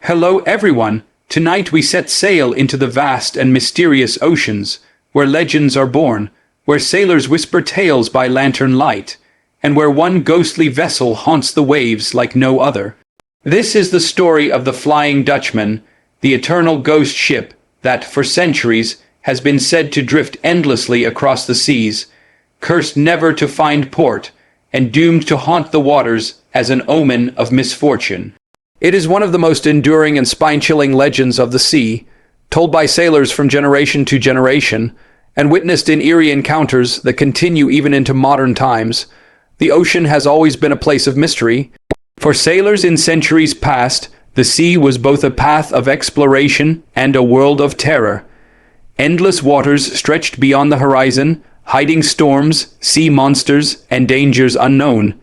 Hello everyone! Tonight we set sail into the vast and mysterious oceans, where legends are born, where sailors whisper tales by lantern light, and where one ghostly vessel haunts the waves like no other. This is the story of the Flying Dutchman, the eternal ghost ship that, for centuries, has been said to drift endlessly across the seas, cursed never to find port, and doomed to haunt the waters as an omen of misfortune. It is one of the most enduring and spine-chilling legends of the sea, told by sailors from generation to generation, and witnessed in eerie encounters that continue even into modern times. The ocean has always been a place of mystery. For sailors in centuries past, the sea was both a path of exploration and a world of terror. Endless waters stretched beyond the horizon, hiding storms, sea monsters, and dangers unknown.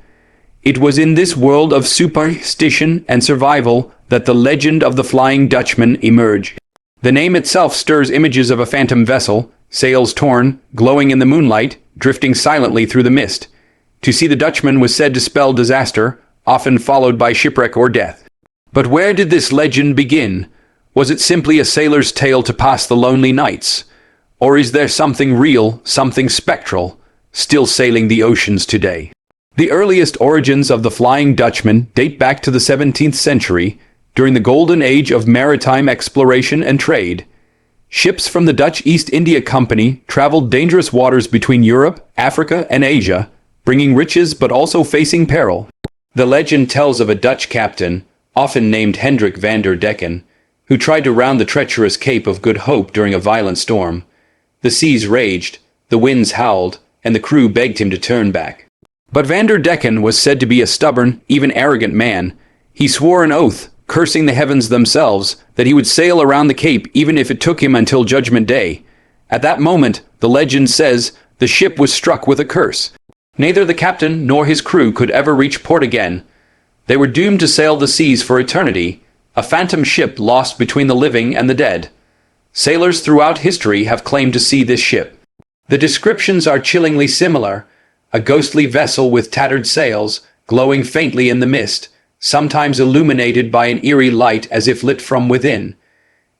It was in this world of superstition and survival that the legend of the Flying Dutchman emerged. The name itself stirs images of a phantom vessel, sails torn, glowing in the moonlight, drifting silently through the mist. To see the Dutchman was said to spell disaster, often followed by shipwreck or death. But where did this legend begin? Was it simply a sailor's tale to pass the lonely nights? Or is there something real, something spectral, still sailing the oceans today? The earliest origins of the Flying Dutchman date back to the 17th century, during the golden age of maritime exploration and trade. Ships from the Dutch East India Company traveled dangerous waters between Europe, Africa, and Asia, bringing riches but also facing peril. The legend tells of a Dutch captain, often named Hendrik van der Decken, who tried to round the treacherous Cape of Good Hope during a violent storm. The seas raged, the winds howled, and the crew begged him to turn back. But Van der Decken was said to be a stubborn, even arrogant man. He swore an oath, cursing the heavens themselves, that he would sail around the Cape even if it took him until Judgment Day. At that moment, the legend says, the ship was struck with a curse. Neither the captain nor his crew could ever reach port again. They were doomed to sail the seas for eternity, a phantom ship lost between the living and the dead. Sailors throughout history have claimed to see this ship. The descriptions are chillingly similar. A ghostly vessel with tattered sails, glowing faintly in the mist, sometimes illuminated by an eerie light as if lit from within.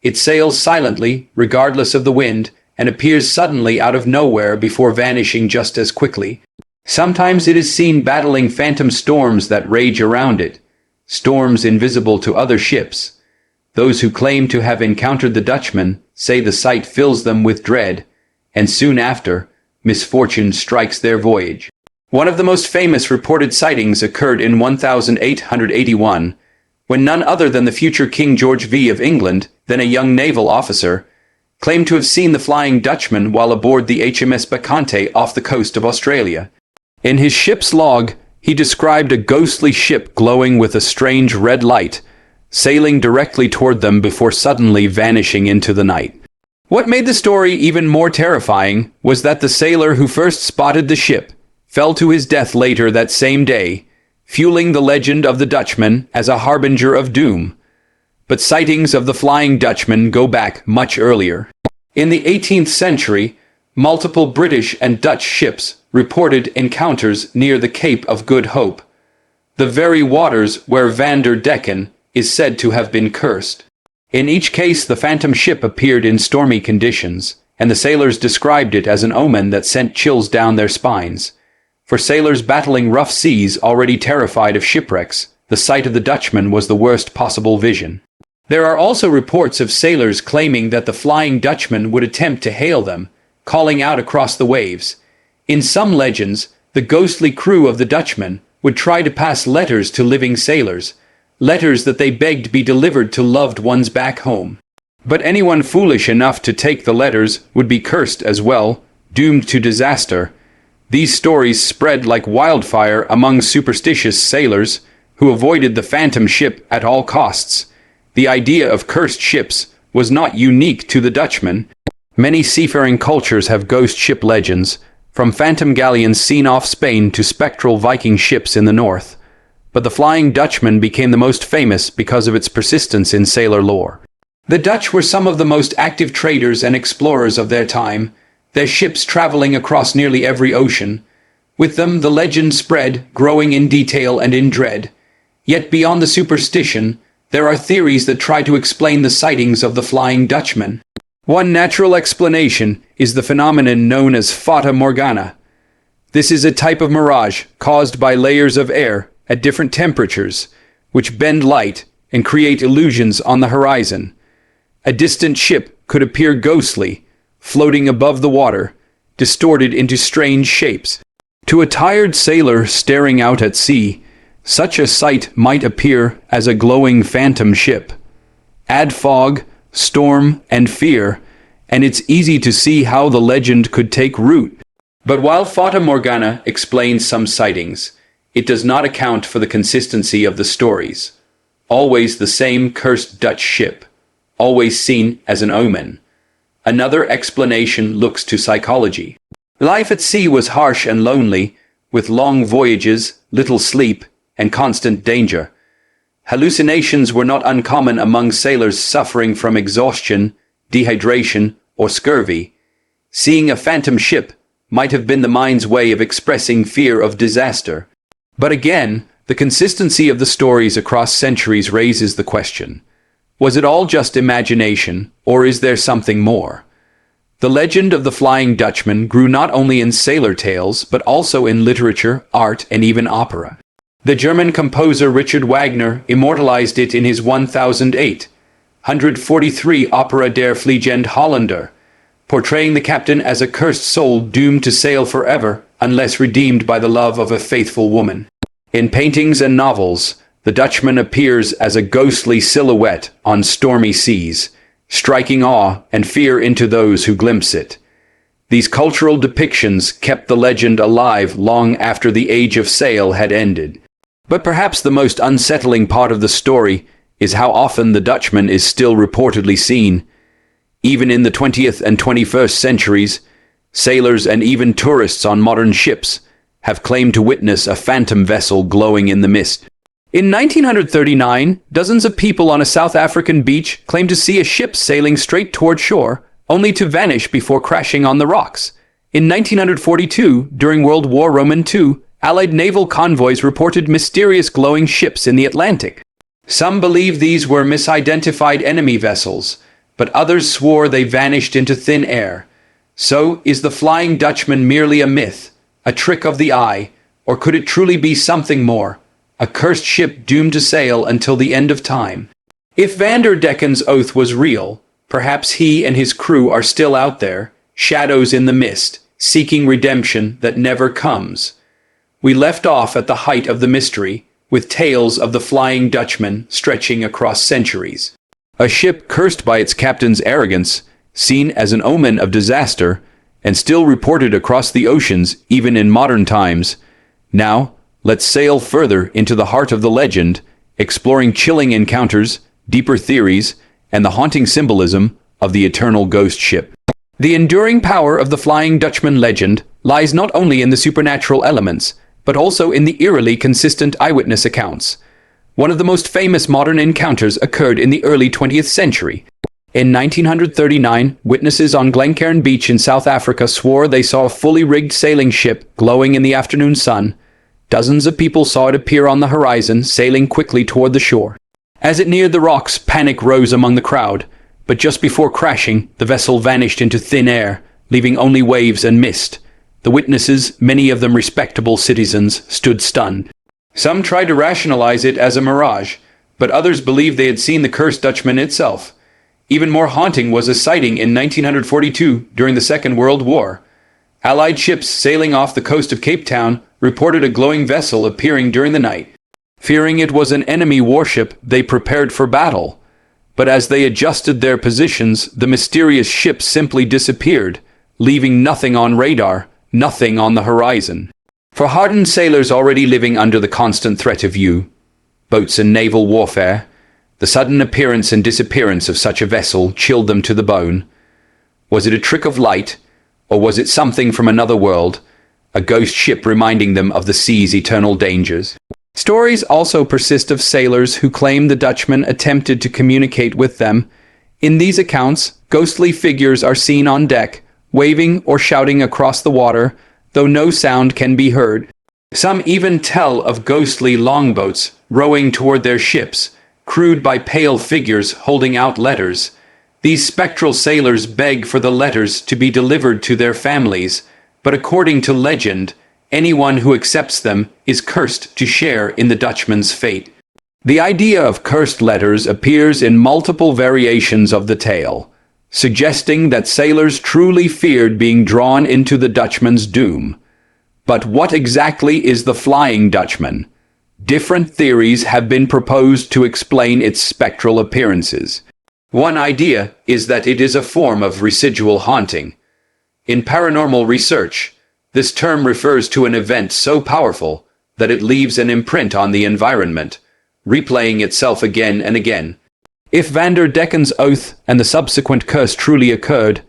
It sails silently, regardless of the wind, and appears suddenly out of nowhere before vanishing just as quickly. Sometimes it is seen battling phantom storms that rage around it, storms invisible to other ships. Those who claim to have encountered the Dutchman say the sight fills them with dread, and soon after, misfortune strikes their voyage. One of the most famous reported sightings occurred in 1881, when none other than the future King George V of England, then a young naval officer, claimed to have seen the Flying Dutchman while aboard the HMS Bacchante off the coast of Australia. In his ship's log, he described a ghostly ship glowing with a strange red light, sailing directly toward them before suddenly vanishing into the night. What made the story even more terrifying was that the sailor who first spotted the ship fell to his death later that same day, fueling the legend of the Dutchman as a harbinger of doom. But sightings of the Flying Dutchman go back much earlier. In the 18th century, multiple British and Dutch ships reported encounters near the Cape of Good Hope, the very waters where Van der Decken is said to have been cursed. In each case, the phantom ship appeared in stormy conditions, and the sailors described it as an omen that sent chills down their spines. For sailors battling rough seas already terrified of shipwrecks, the sight of the Dutchman was the worst possible vision. There are also reports of sailors claiming that the Flying Dutchman would attempt to hail them, calling out across the waves. In some legends, the ghostly crew of the Dutchman would try to pass letters to living sailors, letters that they begged be delivered to loved ones back home. But anyone foolish enough to take the letters would be cursed as well, doomed to disaster. These stories spread like wildfire among superstitious sailors who avoided the phantom ship at all costs. The idea of cursed ships was not unique to the Dutchman. Many seafaring cultures have ghost ship legends, from phantom galleons seen off Spain to spectral Viking ships in the north. But the Flying Dutchman became the most famous because of its persistence in sailor lore. The Dutch were some of the most active traders and explorers of their time, their ships traveling across nearly every ocean. With them, the legend spread, growing in detail and in dread. Yet beyond the superstition, There are theories that try to explain the sightings of the Flying Dutchman. One natural explanation is the phenomenon known as fata morgana. This is a type of mirage caused by layers of air at different temperatures, which bend light and create illusions on the horizon. A distant ship could appear ghostly, floating above the water, distorted into strange shapes. To a tired sailor staring out at sea, such a sight might appear as a glowing phantom ship. Add fog, storm, and fear, and it's easy to see how the legend could take root. But while Fata Morgana explains some sightings, it does not account for the consistency of the stories. Always the same cursed Dutch ship, always seen as an omen. Another explanation looks to psychology. Life at sea was harsh and lonely, with long voyages, little sleep, and constant danger. Hallucinations were not uncommon among sailors suffering from exhaustion, dehydration, or scurvy. Seeing a phantom ship might have been the mind's way of expressing fear of disaster. But again, the consistency of the stories across centuries raises the question. Was it all just imagination, or is there something more? The legend of the Flying Dutchman grew not only in sailor tales, but also in literature, art, and even opera. The German composer Richard Wagner immortalized it in his 1008 opera Der Fliegende Holländer, portraying the captain as a cursed soul doomed to sail forever unless redeemed by the love of a faithful woman. In paintings and novels, the Dutchman appears as a ghostly silhouette on stormy seas, striking awe and fear into those who glimpse it. These cultural depictions kept the legend alive long after the age of sail had ended. But perhaps the most unsettling part of the story is how often the Dutchman is still reportedly seen. Even in the 20th and 21st centuries, sailors and even tourists on modern ships have claimed to witness a phantom vessel glowing in the mist. In 1939, dozens of people on a South African beach claimed to see a ship sailing straight toward shore, only to vanish before crashing on the rocks. In 1942, during World War II, Allied naval convoys reported mysterious glowing ships in the Atlantic. Some believe these were misidentified enemy vessels, but others swore they vanished into thin air. So, is the Flying Dutchman merely a myth, a trick of the eye, or could it truly be something more, a cursed ship doomed to sail until the end of time? If Vander Decken's oath was real, perhaps he and his crew are still out there, shadows in the mist, seeking redemption that never comes. We left off at the height of the mystery, with tales of the Flying Dutchman stretching across centuries. A ship cursed by its captain's arrogance, seen as an omen of disaster, and still reported across the oceans even in modern times. Now, let's sail further into the heart of the legend, exploring chilling encounters, deeper theories, and the haunting symbolism of the eternal ghost ship. The enduring power of the Flying Dutchman legend lies not only in the supernatural elements, but also in the eerily consistent eyewitness accounts. One of the most famous modern encounters occurred in the early 20th century. In 1939, witnesses on Glencairn Beach in South Africa swore they saw a fully rigged sailing ship glowing in the afternoon sun. Dozens of people saw it appear on the horizon, sailing quickly toward the shore. As it neared the rocks, panic rose among the crowd, but just before crashing, the vessel vanished into thin air, leaving only waves and mist. The witnesses, many of them respectable citizens, stood stunned. Some tried to rationalize it as a mirage, but others believed they had seen the cursed Dutchman itself. Even more haunting was a sighting in 1942 during the Second World War. Allied ships sailing off the coast of Cape Town reported a glowing vessel appearing during the night. Fearing it was an enemy warship, they prepared for battle. But as they adjusted their positions, the mysterious ship simply disappeared, leaving nothing on radar, nothing on the horizon. For hardened sailors already living under the constant threat of boats and naval warfare, the sudden appearance and disappearance of such a vessel chilled them to the bone. Was it a trick of light, or was it something from another world, a ghost ship reminding them of the sea's eternal dangers? Stories also persist of sailors who claim the Dutchman attempted to communicate with them. In these accounts, ghostly figures are seen on deck, waving or shouting across the water, though no sound can be heard. Some even tell of ghostly longboats rowing toward their ships, crewed by pale figures holding out letters. These spectral sailors beg for the letters to be delivered to their families, but according to legend, anyone who accepts them is cursed to share in the Dutchman's fate. The idea of cursed letters appears in multiple variations of the tale, suggesting that sailors truly feared being drawn into the Dutchman's doom. But what exactly is the Flying Dutchman? Different theories have been proposed to explain its spectral appearances. One idea is that it is a form of residual haunting. In paranormal research, this term refers to an event so powerful that it leaves an imprint on the environment, replaying itself again and again. If Decken's oath and the subsequent curse truly occurred,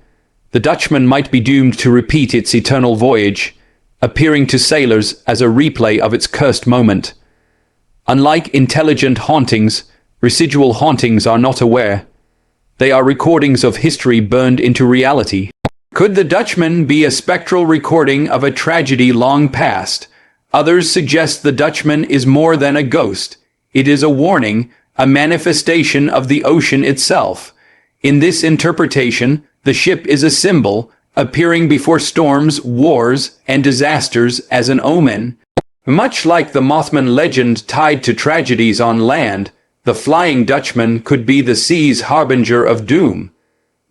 the Dutchman might be doomed to repeat its eternal voyage, appearing to sailors as a replay of its cursed moment. Unlike intelligent hauntings, residual hauntings are not aware. They are recordings of history burned into reality. Could the Dutchman be a spectral recording of a tragedy long past? Others suggest the Dutchman is more than a ghost. It is a warning, a manifestation of the ocean itself. In this interpretation, the ship is a symbol, appearing before storms, wars, and disasters as an omen. Much like the Mothman legend tied to tragedies on land, the Flying Dutchman could be the sea's harbinger of doom.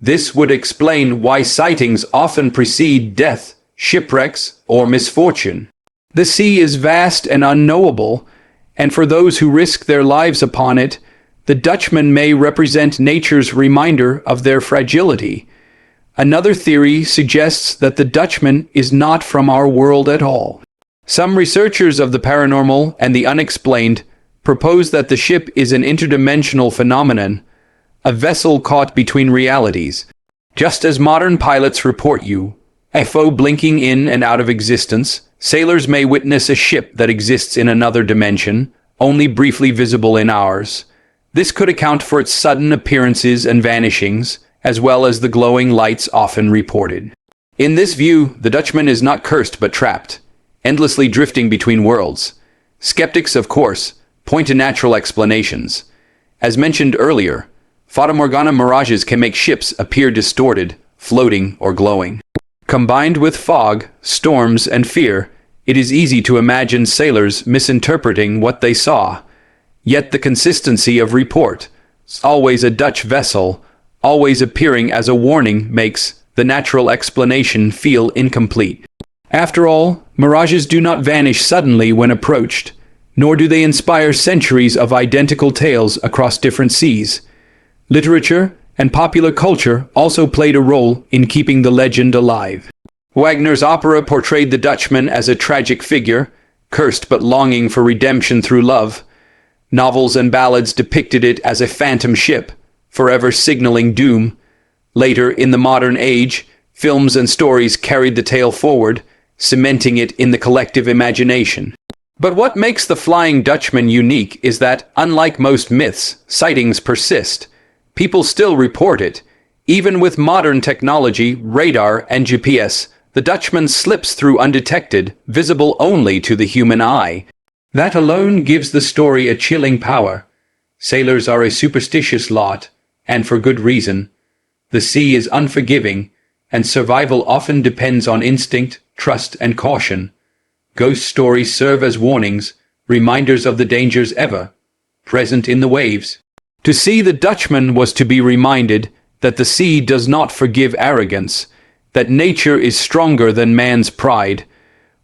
This would explain why sightings often precede death, shipwrecks, or misfortune. The sea is vast and unknowable, and for those who risk their lives upon it, the Dutchman may represent nature's reminder of their fragility. Another theory suggests that the Dutchman is not from our world at all. Some researchers of the paranormal and the unexplained propose that the ship is an interdimensional phenomenon, a vessel caught between realities. Just as modern pilots report UFO blinking in and out of existence, sailors may witness a ship that exists in another dimension, only briefly visible in ours. This could account for its sudden appearances and vanishings, as well as the glowing lights often reported. In this view, the Dutchman is not cursed but trapped, endlessly drifting between worlds. Skeptics, of course, point to natural explanations. As mentioned earlier, Fata Morgana mirages can make ships appear distorted, floating, or glowing. Combined with fog, storms, and fear, it is easy to imagine sailors misinterpreting what they saw. Yet the consistency of report, always a Dutch vessel, always appearing as a warning, makes the natural explanation feel incomplete. After all, mirages do not vanish suddenly when approached, nor do they inspire centuries of identical tales across different seas. Literature and popular culture also played a role in keeping the legend alive. Wagner's opera portrayed the Dutchman as a tragic figure, cursed but longing for redemption through love. Novels and ballads depicted it as a phantom ship, forever signaling doom. Later, in the modern age, films and stories carried the tale forward, cementing it in the collective imagination. But what makes the Flying Dutchman unique is that, unlike most myths, sightings persist. People still report it. Even with modern technology, radar, and GPS, the Dutchman slips through undetected, visible only to the human eye. That alone gives the story a chilling power. Sailors are a superstitious lot, and for good reason. The sea is unforgiving, and survival often depends on instinct, trust, and caution. Ghost stories serve as warnings, reminders of the dangers ever present in the waves. To see the Dutchman was to be reminded that the sea does not forgive arrogance, that nature is stronger than man's pride.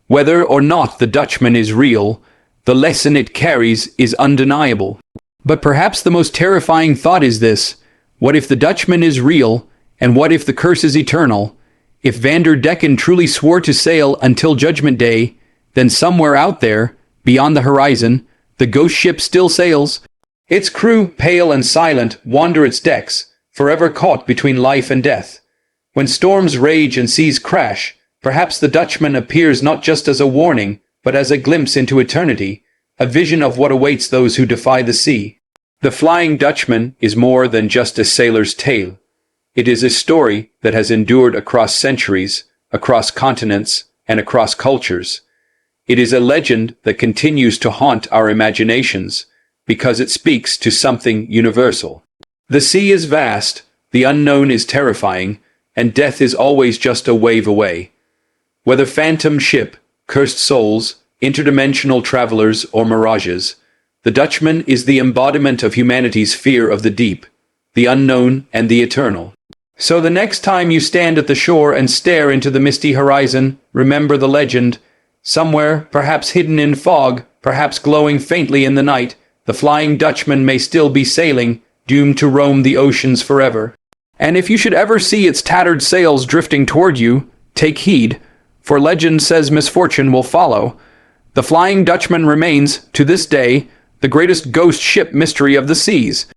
Whether or not the Dutchman is real, the lesson it carries is undeniable. But perhaps the most terrifying thought is this: what if the Dutchman is real, and what if the curse is eternal? If Decken truly swore to sail until Judgment Day, then somewhere out there, beyond the horizon, the ghost ship still sails. Its crew, pale and silent, wander its decks, forever caught between life and death. When storms rage and seas crash, perhaps the Dutchman appears not just as a warning, but as a glimpse into eternity, a vision of what awaits those who defy the sea. The Flying Dutchman is more than just a sailor's tale. It is a story that has endured across centuries, across continents, and across cultures. It is a legend that continues to haunt our imaginations, because it speaks to something universal. The sea is vast, the unknown is terrifying, and death is always just a wave away. Whether phantom ship, cursed souls, interdimensional travelers, or mirages, the Dutchman is the embodiment of humanity's fear of the deep, the unknown, and the eternal. So the next time you stand at the shore and stare into the misty horizon, remember the legend. Somewhere, perhaps hidden in fog, perhaps glowing faintly in the night, the Flying Dutchman may still be sailing, doomed to roam the oceans forever. And if you should ever see its tattered sails drifting toward you, take heed, for legend says misfortune will follow. The Flying Dutchman remains, to this day, the greatest ghost ship mystery of the seas.